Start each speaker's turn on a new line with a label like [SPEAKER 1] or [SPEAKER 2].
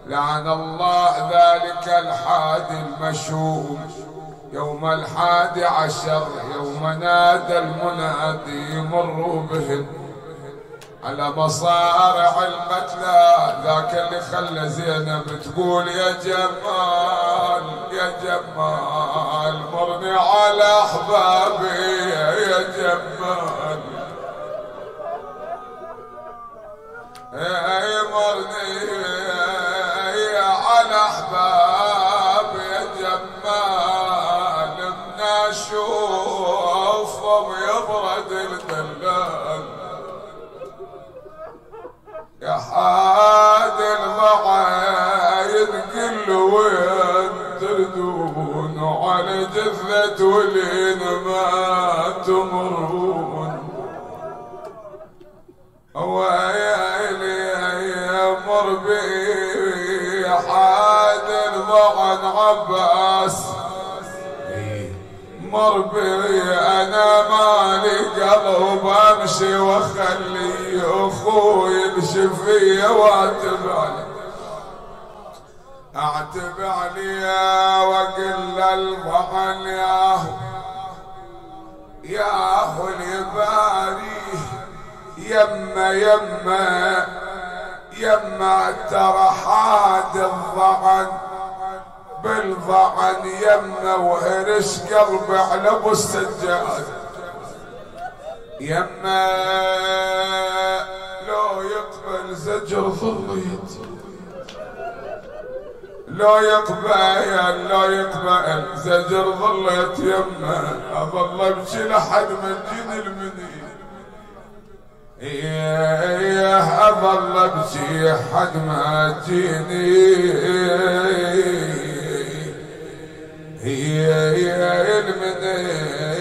[SPEAKER 1] لعن الله ذلك الحادي المشؤوم يوم 11 يوم نادى المنادي مروا بهم على مصارع المتلى. ذاك اللي خلى زينب تقول يا جمال يا جمال مرني على احبابي يا جمال مرني على احبابي يا جمال من اشوفهم يبرد الدلال يا حاد المعاين قل وين تردون على جثة ولين ما تمرون ويلي مر بي حاد المعن عباس مر بي انا مالي قلب امشي واخلي اخوي يمشي فيا واعتب عليه واقل الضحن ياهو اليباري يما ترى حاد الضعن بالضعن يما وهرش قلبي على ابو السجاد يما لو يقبل زجر ظليت لو يقبل زجر ظليت يما اظل امشي لحد ما تجيني المنيه اظل امشي حد ما تجيني المنيه